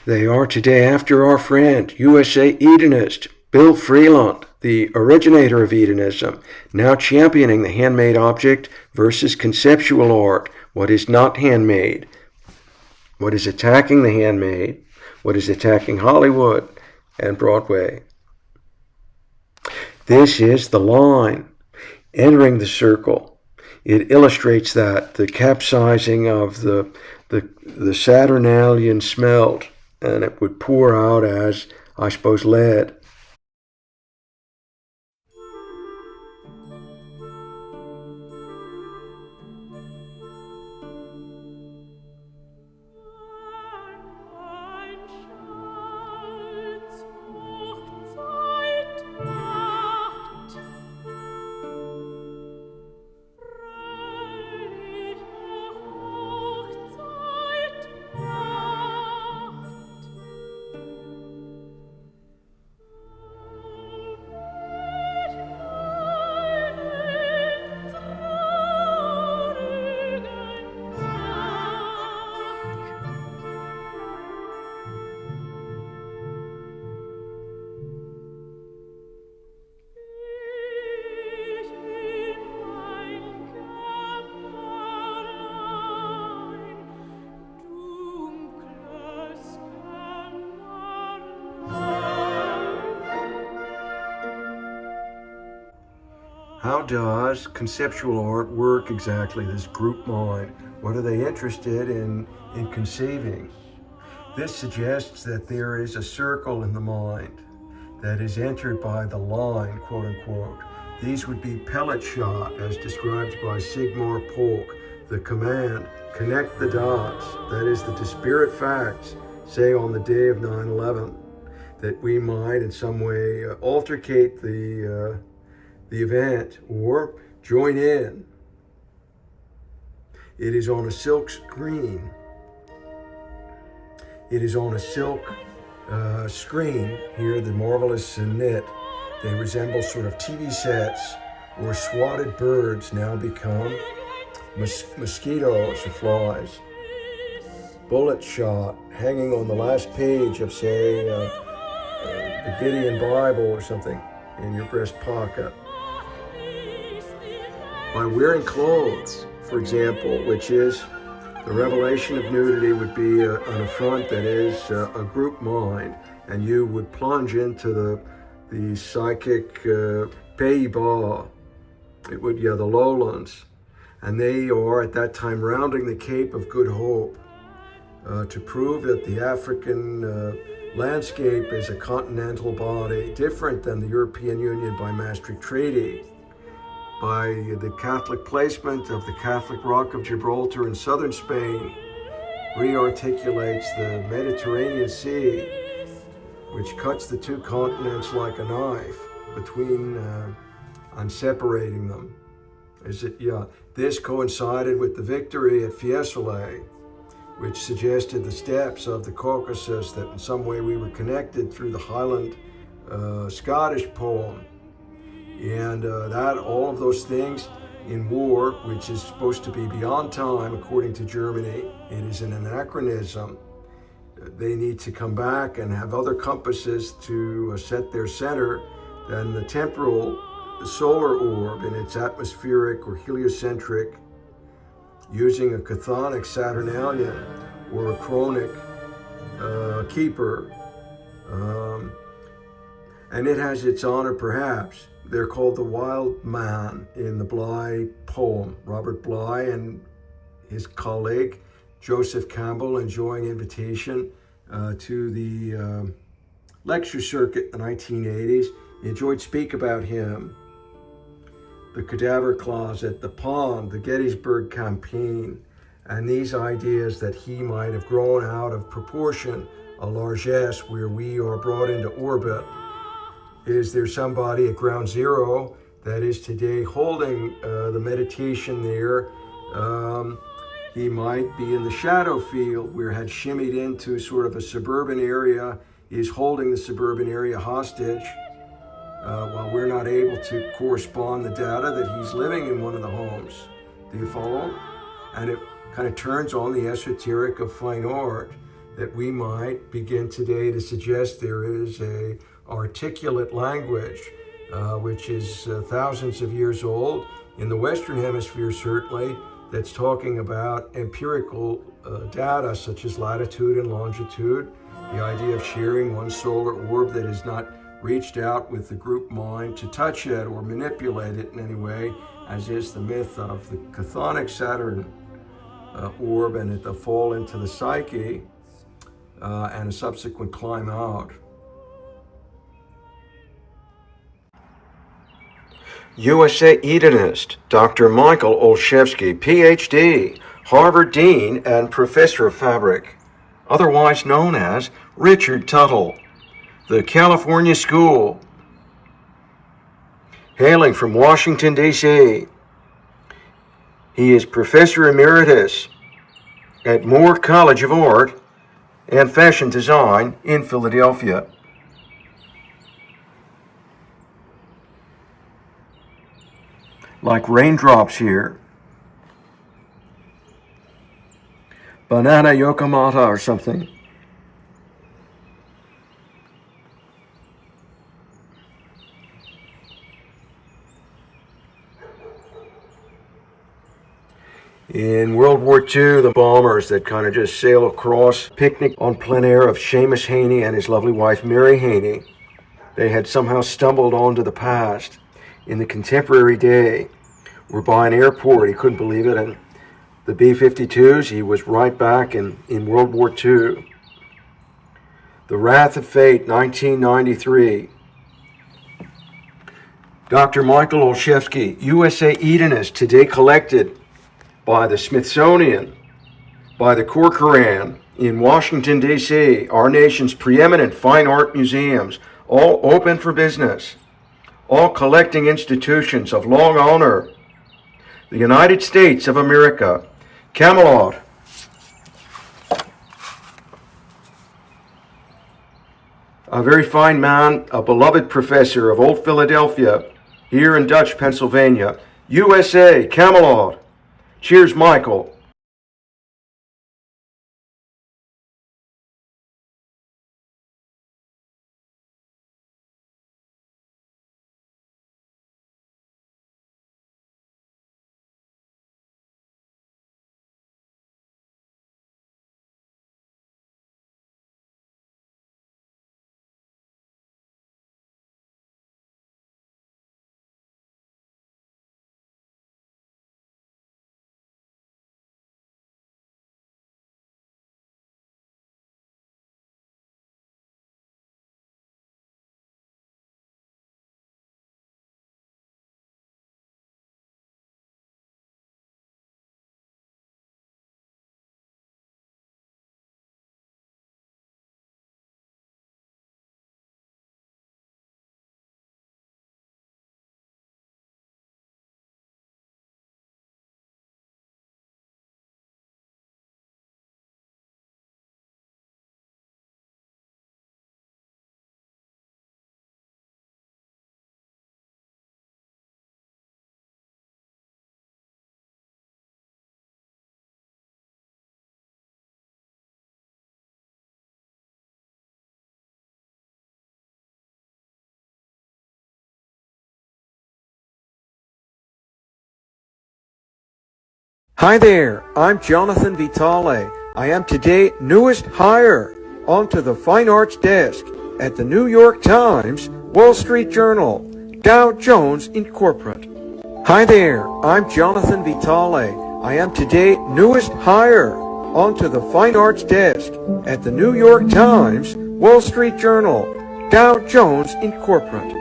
They are today after our friend, USA Edenist, Bill Freeland, the originator of Edenism, now championing the handmade object versus conceptual art, what is not handmade, what is attacking the handmade, what is attacking Hollywood and Broadway. This is the line, entering the circle. It illustrates that, the capsizing of the Saturnalian smelt, and it would pour out as, I suppose, lead. How does conceptual art work exactly, this group mind? What are they interested in conceiving? This suggests that there is a circle in the mind that is entered by the line, quote unquote. These would be pellet shot, as described by Sigmar Polk. The command, connect the dots, that is the disparate facts, say on the day of 9/11, that we might in some way altercate the event or join in. It is on a silk screen. It is on a silk screen here, the marvelous knit. They resemble sort of TV sets or swatted birds now become mosquitoes or flies. Bullet shot hanging on the last page of, say, the Gideon Bible or something in your breast pocket. By wearing clothes, for example, which is the revelation of nudity, would be an affront that is a group mind, and you would plunge into the psychic Pays-Bas. It would, the lowlands, and they are at that time rounding the Cape of Good Hope to prove that the African landscape is a continental body, different than the European Union by Maastricht Treaty. By the Catholic placement of the Catholic Rock of Gibraltar in southern Spain, rearticulates the Mediterranean Sea, which cuts the two continents like a knife between and separating them. This coincided with the victory at Fiesole, which suggested the steps of the Caucasus, that in some way we were connected through the Highland Scottish poem. And all of those things in war, which is supposed to be beyond time, according to Germany, it is an anachronism. They need to come back and have other compasses to set their center than the temporal, the solar orb in its atmospheric or heliocentric, using a chthonic Saturnalian or a chronic keeper. And it has its honor, perhaps. They're called the Wild Man in the Bly poem. Robert Bly and his colleague, Joseph Campbell, enjoying invitation to the lecture circuit in the 1980s. He enjoyed speak about him. The cadaver closet, the pond, the Gettysburg campaign, and these ideas that he might have grown out of proportion, a largesse where we are brought into orbit. Is there somebody at ground zero that is today holding the meditation there? He might be in the shadow field where had shimmied into sort of a suburban area, is holding the suburban area hostage while we're not able to correspond the data that he's living in one of the homes. Do you follow? And it kind of turns on the esoteric of fine art. that we might begin today to suggest there is a articulate language, which is thousands of years old, in the Western Hemisphere certainly, that's talking about empirical data such as latitude and longitude, the idea of sharing one solar orb that has not reached out with the group mind to touch it or manipulate it in any way, as is the myth of the chthonic Saturn orb and the fall into the psyche and a subsequent climb out. USA Edenist, Dr. Michael Olszewski, PhD, Harvard Dean and Professor of Fabric, otherwise known as Richard Tuttle, the California School, hailing from Washington, D.C. He is Professor Emeritus at Moore College of Art and Fashion Design in Philadelphia. Like raindrops here. Banana yokomata or something. In World War II, the bombers that kind of just sail across, picnic on plein air of Seamus Haney and his lovely wife Mary Haney, they had somehow stumbled onto the past in the contemporary day. We're by an airport, he couldn't believe it, and the B-52s, he was right back in World War II. The Wrath of Fate, 1993. Dr. Michael Olszewski, USA Edenist, today collected by the Smithsonian, by the Corcoran in Washington, D.C., our nation's preeminent fine art museums, all open for business, all collecting institutions of long honor. The United States of America, Camelot, a very fine man, a beloved professor of Old Philadelphia, here in Dutch, Pennsylvania, USA, Camelot. Cheers, Michael. Hi there, I'm Jonathan Vitale. I am today newest hire onto the Fine Arts desk at the New York Times, Wall Street Journal, Dow Jones Incorporated. Hi there, I'm Jonathan Vitale. I am today newest hire onto the Fine Arts desk at the New York Times, Wall Street Journal, Dow Jones Incorporated.